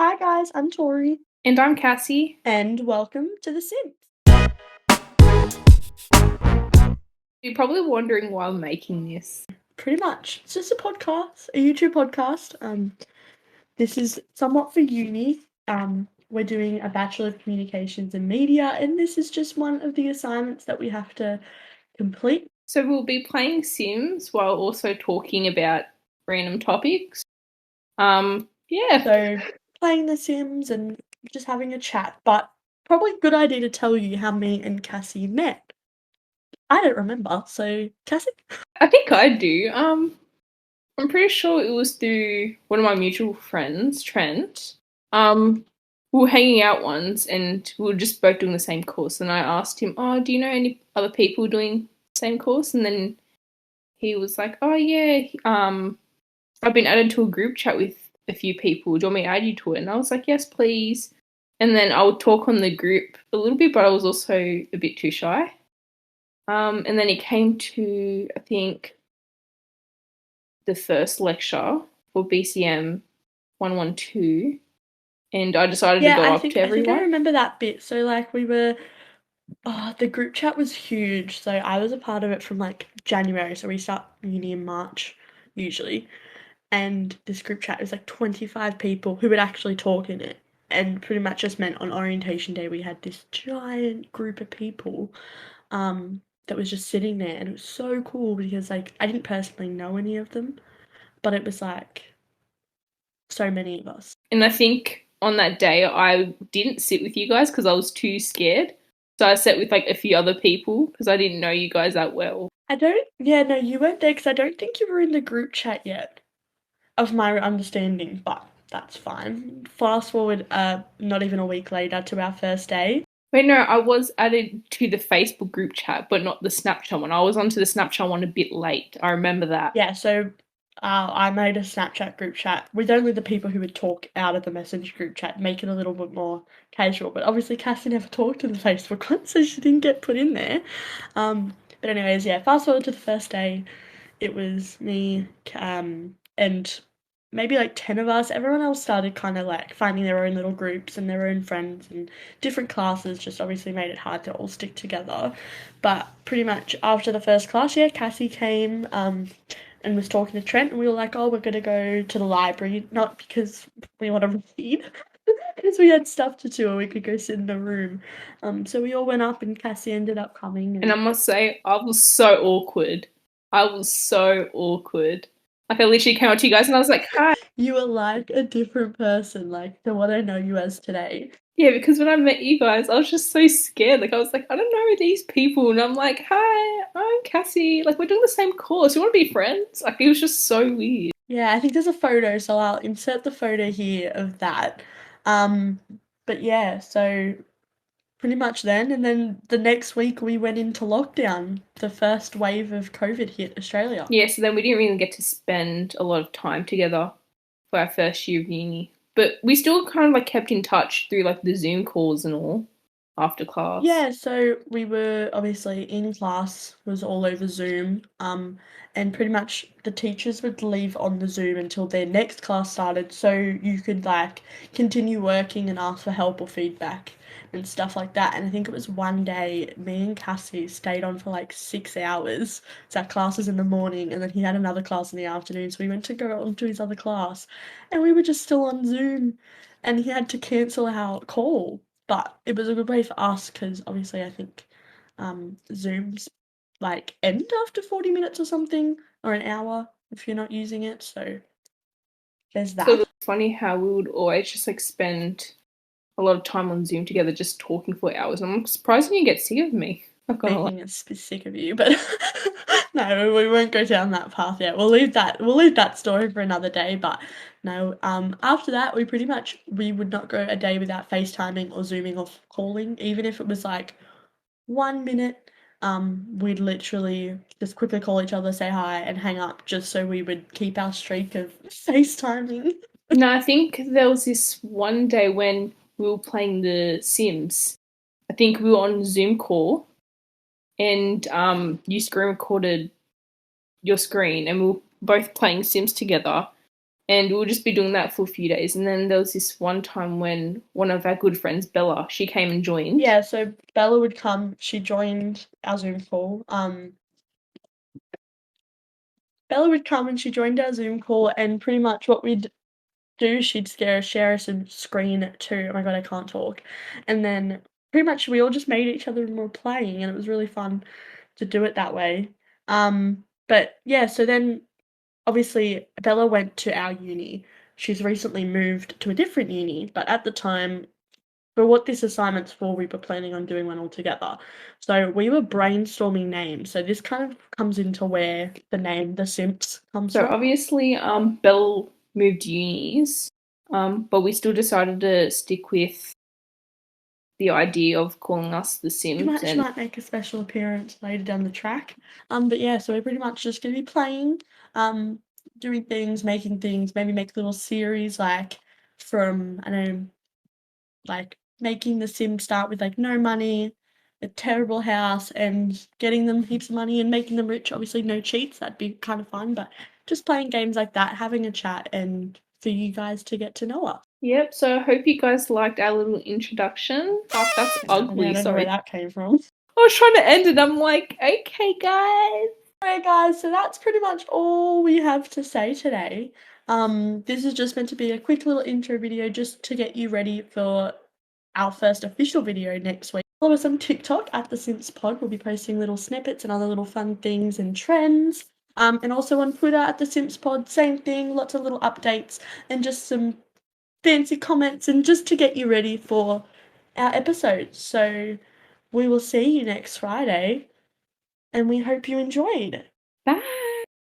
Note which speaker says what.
Speaker 1: Hi guys, I'm Tori,
Speaker 2: And I'm Cassie.
Speaker 1: and welcome to the SIMpS.
Speaker 2: You're probably wondering why I'm making this.
Speaker 1: Pretty much, it's just a podcast, a YouTube podcast. This is somewhat for uni. We're doing a Bachelor of Communications and Media, and this is just one of the assignments that we have to complete.
Speaker 2: So we'll be playing Sims while also talking about random topics. Yeah.
Speaker 1: So playing The Sims and just having a chat, but probably a good idea to tell you how me and Cassie met. I don't remember, so Cassie?
Speaker 2: I think I do. I'm pretty sure it was through one of my mutual friends, Trent. We were hanging out once and we were just both doing the same course, and I asked him, "Oh, do you know any other people doing the same course?" And then he was like, "Oh yeah, I've been added to a group chat with a few people. Do you want me to add you to it?" And I was like, "Yes, please." And then I would talk on the group a little bit, but I was also a bit too shy. And then it came to, I think, the first lecture for BCM 112, and I decided to go up to everyone.
Speaker 1: I think I remember that bit. So like the group chat was huge. So I was a part of it from like January. So we start uni in March usually. And this group chat was like 25 people who would actually talk in it. And pretty much just meant on orientation day we had this giant group of people that was just sitting there, and it was so cool because like I didn't personally know any of them, but it was like so many of us.
Speaker 2: And I think on that day I didn't sit with you guys because I was too scared. So I sat with like a few other people because I didn't know you guys that well.
Speaker 1: No, you weren't there because I don't think you were in the group chat yet, of my understanding, but that's fine. Fast forward, not even a week later to our first day.
Speaker 2: Wait, no, I was added to the Facebook group chat, but not the Snapchat one. I was onto the Snapchat one a bit late. I remember that.
Speaker 1: Yeah, so I made a Snapchat group chat with only the people who would talk out of the Messenger group chat, make it a little bit more casual. But obviously, Cassie never talked to the Facebook one, so she didn't get put in there. But anyways, yeah, fast forward to the first day. It was me, and maybe like 10 of us. Everyone else started kind of like finding their own little groups and their own friends, and different classes just obviously made it hard to all stick together. But pretty much after the first class, yeah, Cassie came and was talking to Trent, and we were like, oh, we're going to go to the library, not because we want to read. Because we had stuff to do, or we could go sit in a room. So we all went up, and Cassie ended up coming.
Speaker 2: And I must say, I was so awkward. I was so awkward. Like, I literally came up to you guys and I was like, "Hi."
Speaker 1: You were like a different person, like to what I know you as today.
Speaker 2: Yeah, because when I met you guys, I was just so scared. Like, I was like, I don't know these people. And I'm like, "Hi, I'm Cassie. Like, we're doing the same course. You want to be friends?" Like, it was just so weird.
Speaker 1: Yeah, I think there's a photo, so I'll insert the photo here of that. But yeah, so pretty much then, and then the next week we went into lockdown. The first wave of COVID hit Australia.
Speaker 2: Yeah, so then we didn't really get to spend a lot of time together for our first year of uni. But we still kind of like kept in touch through like the Zoom calls and all after class.
Speaker 1: Yeah, so we were obviously in class, was all over Zoom, and pretty much the teachers would leave on the Zoom until their next class started, so you could like continue working and ask for help or feedback and stuff like that. And I think it was one day me and Cassie stayed on for like 6 hours. So our class was in the morning, and then he had another class in the afternoon, so we went to go on to his other class, and we were just still on Zoom, and he had to cancel our call. But it was a good way for us because obviously I think Zooms like end after 40 minutes or something, or an hour if you're not using it. So there's that.
Speaker 2: So it was funny how we would always just like spend a lot of time on Zoom together just talking for hours. I'm surprised you get sick of me.
Speaker 1: Making us sick of you, but no, we won't go down that path yet. We'll leave that story for another day. But no, after that we would not go a day without FaceTiming or Zooming or calling, even if it was like 1 minute. We'd literally just quickly call each other, say hi, and hang up, just so we would keep our streak of FaceTiming.
Speaker 2: No, I think there was this one day when we were playing The Sims. I think we were on Zoom call, and you screen recorded your screen, and we were both playing Sims together. and we'll just be doing that for a few days. And then there was this one time when one of our good friends, Bella, she came and joined.
Speaker 1: Yeah, so Bella would come, she joined our Zoom call. Bella would come and she joined our Zoom call, and pretty much what we'd do, she'd share us a screen too. Oh my god, I can't talk. And then pretty much we all just made each other and were playing, and it was really fun to do it that way. But yeah, so then obviously Bella went to our uni. She's recently moved to a different uni, but at the time, for what this assignment's for, we were planning on doing one all together. So we were brainstorming names. So this kind of comes into where the name The SIMpS comes
Speaker 2: So
Speaker 1: from.
Speaker 2: obviously, Belle moved unis, but we still decided to stick with the idea of calling us the Sims.
Speaker 1: She might make a special appearance later down the track. But yeah, so we're pretty much just gonna be playing, doing things, making things, maybe make a little series like from, I don't know, like making the Sims start with like no money, a terrible house, and getting them heaps of money and making them rich. Obviously, no cheats. That'd be kind of fun, but just playing games like that, having a chat, and for you guys to get to know us.
Speaker 2: Yep, so I hope you guys liked our little introduction. Fuck, that's
Speaker 1: I
Speaker 2: ugly,
Speaker 1: don't know where
Speaker 2: sorry.
Speaker 1: that came from.
Speaker 2: I was trying to end it, I'm like, okay, guys.
Speaker 1: Alright guys, so that's pretty much all we have to say today. This is just meant to be a quick little intro video just to get you ready for our first official video next week. Follow us on TikTok at the SIMpS Pod. We'll be posting little snippets and other little fun things and trends. And also on Twitter at the SIMpS Pod, same thing, lots of little updates and just some fancy comments and just to get you ready for our episodes. So we will see you next Friday and we hope you enjoyed.
Speaker 2: Bye.